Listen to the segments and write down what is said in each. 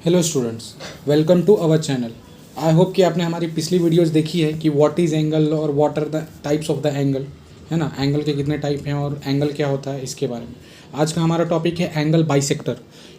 Hello students, welcome to our channel. I hope कि आपने हमारी पिछली वीडियोस देखी है कि व्हाट इज़ एंगल और what are the types of the angle, है ना। एंगल के कितने टाइप हैं और एंगल क्या होता है, इसके बारे में आज का हमारा टॉपिक है एंगल बाइसेक्टर।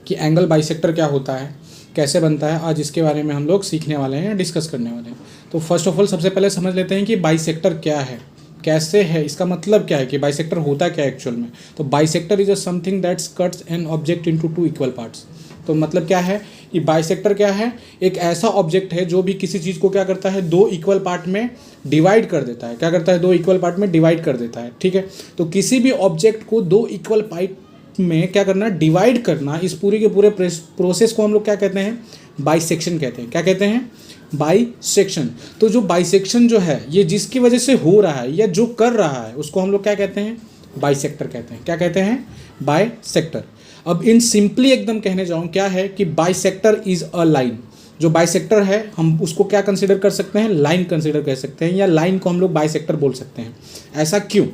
कि एंगल बाइसेक्टर क्या होता है, कैसे बनता है, आज इसके बारे में हम लोग सीखने वाले हैं, डिस्कस करने वाले हैं। तो फर्स्ट ऑफ ऑल सबसे पहले समझ लेते हैं कि बाइसेक्टर क्या है, कैसे है, इसका मतलब क्या है कि बाइसेक्टर होता क्या है एक्चुअल में। तो bisector is a something that's cuts an object into two equal parts. तो मतलब क्या है कि बाइसेक्टर क्या है, एक ऐसा ऑब्जेक्ट है जो भी किसी चीज़ को क्या करता है, दो इक्वल पार्ट में डिवाइड कर देता है। क्या करता है, दो इक्वल पार्ट में डिवाइड कर देता है। ठीक है, तो किसी भी ऑब्जेक्ट को दो इक्वल पार्ट में क्या करना, डिवाइड करना, इस पूरी के पूरे प्रोसेस को हम लोग क्या कहते हैं, बाइसेक्शन कहते हैं। क्या कहते हैं, बाइसेक्शन। तो जो बाइसेक्शन जो है, ये जिसकी वजह से हो रहा है या जो कर रहा है, उसको हम लोग क्या कहते हैं, बाइसेक्टर कहते हैं। क्या कहते हैं, बाइसेक्टर। अब इन सिंपली एकदम कहने जाऊँ, क्या है कि बाइसेक्टर इज अ लाइन। जो बाइसेक्टर है हम उसको क्या कंसीडर कर सकते हैं, लाइन कंसीडर कर सकते हैं, या लाइन को हम लोग बाइसेक्टर बोल सकते हैं। ऐसा क्यों,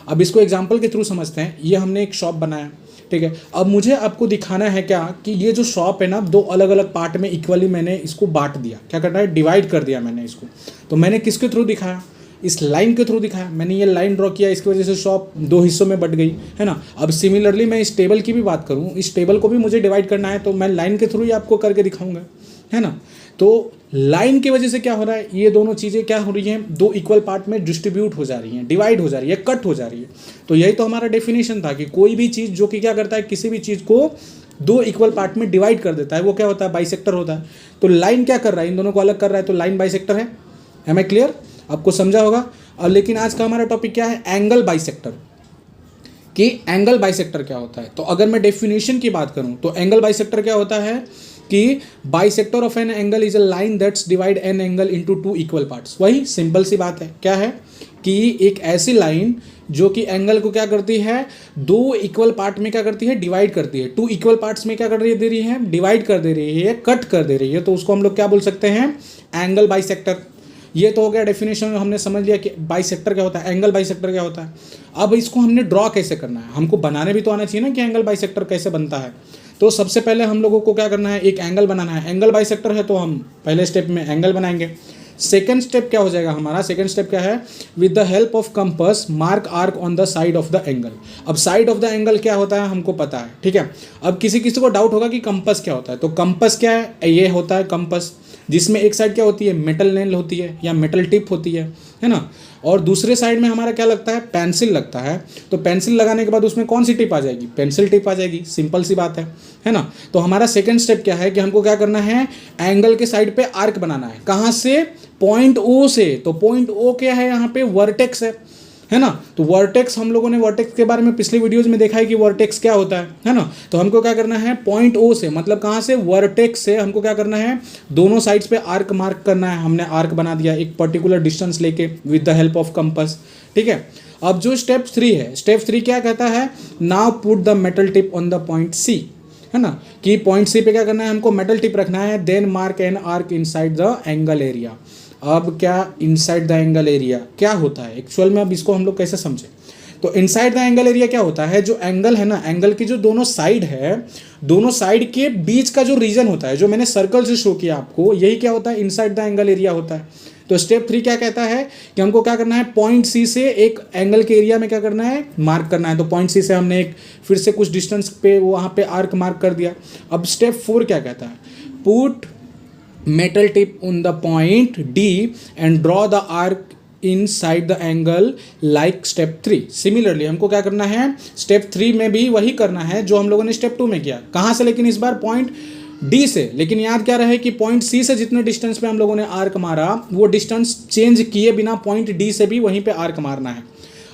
अब इसको एग्जांपल के थ्रू समझते हैं। ये हमने एक शॉप बनाया, ठीक है। अब मुझे आपको दिखाना है क्या कि ये जो शॉप है ना, दो अलग अलग पार्ट में इक्वली मैंने इसको बांट दिया। क्या करना है, डिवाइड कर दिया मैंने इसको। तो मैंने किसके थ्रू दिखाया, इस लाइन के थ्रू दिखाया। मैंने ये लाइन ड्रॉ किया, इसकी वजह से शॉप दो हिस्सों में बट गई, है ना। अब सिमिलरली मैं इस टेबल की भी बात करूँ, इस टेबल को भी मुझे डिवाइड करना है, तो मैं लाइन के थ्रू ही आपको करके दिखाऊंगा, है ना। तो लाइन की वजह से क्या हो रहा है, ये दोनों चीज़ें क्या हो रही हैं, दो इक्वल पार्ट में डिस्ट्रीब्यूट हो जा रही हैं, डिवाइड हो जा रही है, कट हो जा रही है। तो यही तो हमारा डेफिनेशन था कि कोई भी चीज़ जो कि क्या करता है, किसी भी चीज़ को दो इक्वल पार्ट में डिवाइड कर देता है, वो क्या होता है, बाइसेक्टर होता है। तो लाइन क्या कर रहा है, इन दोनों को अलग कर रहा है, तो लाइन बाइसेक्टर है। एम आई क्लियर, आपको समझा होगा। अब लेकिन आज का हमारा टॉपिक क्या है, एंगल बाइसेक्टर। कि एंगल बाइसेक्टर क्या होता है। तो अगर मैं डेफिनेशन की बात करूं तो एंगल बाइसेक्टर क्या होता है कि bisector of an angle is a line that's divide an angle into two equal parts. वही सिंपल सी बात है, क्या है कि एक ऐसी लाइन जो कि एंगल को क्या करती है, दो इक्वल पार्ट में क्या करती है, डिवाइड करती है। टू इक्वल पार्ट्स में क्या कर दे रही है, डिवाइड कर दे रही है, कट कर दे रही है। तो उसको हम लोग क्या बोल सकते हैं, एंगल बाइसेक्टर। ये तो हो गया डेफिनेशन में, हमने समझ लिया कि बाइसेक्टर क्या होता है, एंगल बाइसेक्टर क्या होता है। अब इसको हमने ड्रॉ कैसे करना है, हमको बनाने भी तो आना चाहिए ना कि एंगल बाइसेक्टर कैसे बनता है। तो सबसे पहले हम लोगों को क्या करना है, एक एंगल बनाना है। एंगल बाइसेक्टर है तो हम पहले स्टेप में एंगल बनाएंगे। सेकेंड स्टेप क्या हो जाएगा हमारा, सेकेंड स्टेप क्या है, with the help of compass mark arc on the side of the angle. अब साइड ऑफ द एंगल क्या होता है हमको पता है, ठीक है। अब किसी किसी को डाउट होगा कि कंपास क्या होता है। तो कंपास क्या है, ये होता है कंपास, जिसमें एक साइड क्या होती है, मेटल नेल होती है या मेटल टिप होती है ना। और दूसरे साइड में हमारा क्या लगता है, पेंसिल लगता है। तो पेंसिल लगाने के बाद उसमें कौन सी टिप आ जाएगी, पेंसिल टिप आ जाएगी। सिंपल सी बात है ना। तो हमारा सेकंड स्टेप क्या है कि हमको क्या करना है, एंगल के साइड पे आर्क बनाना है। कहाँ से, पॉइंट ओ से। तो पॉइंट ओ क्या है, यहाँ पे वर्टेक्स है ना। तो वर्टेक्स, हम लोगों ने वर्टेक्स के बारे में पिछले वीडियोस में देखा है कि वर्टेक्स क्या होता है ना। तो हमको क्या करना है, पॉइंट ओ से, मतलब कहाँ से, वर्टेक्स से हमको क्या करना है, दोनों साइड्स पे आर्क मार्क करना है। हमने आर्क बना दिया एक पर्टिकुलर डिस्टेंस लेके with the help of compass, ठीक है। अब जो स्टेप 3 है, स्टेप 3 क्या कहता है, now put the metal tip on the point C, है ना। कि पॉइंट सी पे क्या करना है, हमको मेटल टिप रखना है। Then mark an arc inside the angle area. अब क्या, इनसाइड द एंगल एरिया क्या होता है एक्चुअल में, अब इसको हम लोग कैसे समझें। तो इनसाइड द एंगल एरिया क्या होता है, जो एंगल है ना, एंगल की जो दोनों साइड है, दोनों साइड के बीच का जो रीजन होता है, जो मैंने सर्कल से शो किया आपको, यही क्या होता है, इनसाइड द एंगल एरिया होता है। तो स्टेप 3 क्या कहता है कि हमको क्या करना है, पॉइंट सी से एक एंगल के एरिया में क्या करना है, मार्क करना है। तो पॉइंट सी से हमने एक फिर से कुछ डिस्टेंस पे वहाँ पे आर्क मार्क कर दिया। अब स्टेप 4 क्या कहता है, put metal tip on the point D and draw the arc inside the angle like step 3। Similarly हमको क्या करना है, स्टेप 3 में भी वही करना है जो हम लोगों ने स्टेप 2 में किया। कहाँ से, लेकिन इस बार पॉइंट डी से। लेकिन याद क्या रहे कि पॉइंट सी से जितने डिस्टेंस पे हम लोगों ने आर्क मारा, वो डिस्टेंस चेंज किए बिना पॉइंट डी से भी वहीं पे आर्क मारना है।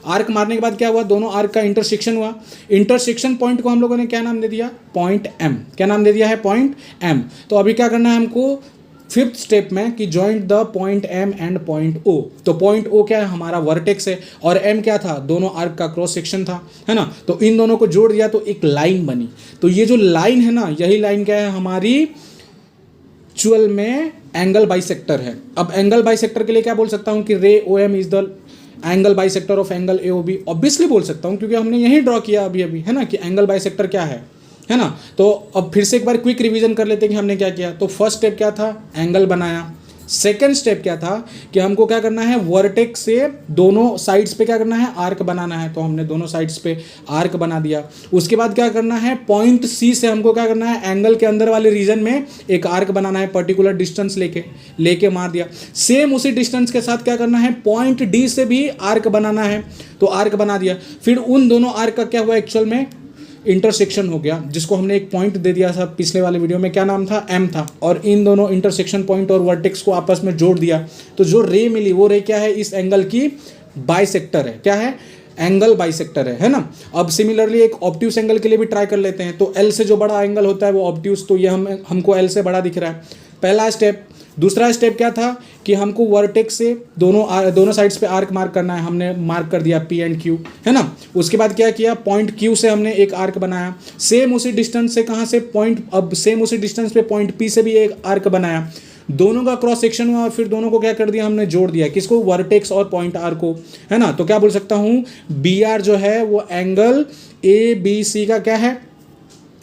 आर्क मारने के बाद क्या हुआ, दोनों आर्क का इंटरसेक्शन हुआ। इंटरसेक्शन पॉइंट को हम लोगों ने क्या नाम दे दिया, पॉइंट एम। क्या नाम दे दिया है, पॉइंट एम। तो अभी क्या करना है हमको फिफ्थ स्टेप में कि joint the point M and point O. तो पॉइंट ओ क्या है, हमारा वर्टेक्स है, और एम क्या था, दोनों आर्क का क्रॉस सेक्शन था, है ना। तो इन दोनों को जोड़ दिया तो एक लाइन बनी। तो ये जो लाइन है ना, यही लाइन क्या है, हमारी एक्चुअल में एंगल बाइसेक्टर है। अब एंगल बाइसेक्टर के लिए क्या बोल सकता हूँ कि ray O M is the angle bisector of angle A O B. Obviously बोल सकता हूँ क्योंकि हमने यही ड्रॉ किया अभी अभी, है ना, कि एंगल बाइसेक्टर क्या है, है ना। तो अब फिर से एक बार क्विक रिवीजन कर लेते हैं कि हमने क्या किया। तो फर्स्ट स्टेप क्या था, एंगल बनाया। सेकेंड स्टेप क्या था कि हमको क्या करना है, वर्टेक्स से दोनों साइड्स पे क्या करना है, आर्क बनाना है। तो हमने दोनों साइड्स पे आर्क बना दिया। उसके बाद क्या करना है, पॉइंट सी से हमको क्या करना है, एंगल के अंदर वाले रीजन में एक आर्क बनाना है, पर्टिकुलर डिस्टेंस लेके मार दिया। सेम उसी डिस्टेंस के साथ क्या करना है, पॉइंट डी से भी आर्क बनाना है, तो आर्क बना दिया। फिर उन दोनों आर्क का क्या हुआ, एक्चुअल में इंटरसेक्शन हो गया, जिसको हमने एक पॉइंट दे दिया था पिछले वाले वीडियो में, क्या नाम था, एम था। और इन दोनों इंटरसेक्शन पॉइंट और वर्टेक्स को आपस में जोड़ दिया, तो जो रे मिली वो रे क्या है, इस एंगल की बाइसेक्टर है। क्या है, एंगल बाइसेक्टर है ना। अब सिमिलरली एक ऑब्ट्यूस एंगल के लिए भी ट्राई कर लेते हैं। तो एल से जो बड़ा एंगल होता है वो ऑब्ट्यूस, तो ये हमको एल से बड़ा दिख रहा है, पहला स्टेप। दूसरा स्टेप क्या था कि हमको वर्टेक्स से दोनों साइड्स पे आर्क मार्क करना है, हमने मार्क कर दिया पी एंड क्यू, है ना। उसके बाद क्या किया, पॉइंट क्यू से हमने एक आर्क बनाया। सेम उसी डिस्टेंस से, कहाँ से, पॉइंट, अब सेम उसी डिस्टेंस पे पॉइंट पी से भी एक आर्क बनाया। दोनों का क्रॉस सेक्शन हुआ और फिर दोनों को क्या कर दिया, हमने जोड़ दिया, किसको, वर्टेक्स और पॉइंट आर को, है ना। तो क्या बोल सकता हूँ, बी आर जो है वो एंगल ए बी सी का क्या है,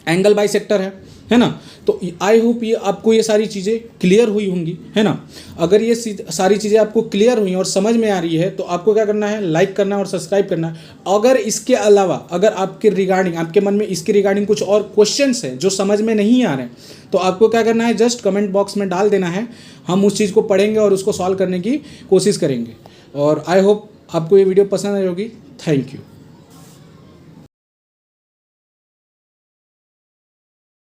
एंगल बाइसेक्टर है ना। तो आई होप ये आपको ये सारी चीज़ें क्लियर हुई होंगी, है ना। अगर ये सारी चीज़ें आपको क्लियर हुई और समझ में आ रही है तो आपको क्या करना है, लाइक करना है और सब्सक्राइब करना है। अगर इसके अलावा अगर आपके मन में इसके रिगार्डिंग कुछ और क्वेश्चंस हैं जो समझ में नहीं आ रहे हैं, तो आपको क्या करना है, जस्ट कमेंट बॉक्स में डाल देना है। हम उस चीज़ को पढ़ेंगे और उसको सॉल्व करने की कोशिश करेंगे। और आई होप आपको ये वीडियो पसंद आई होगी। Thank you.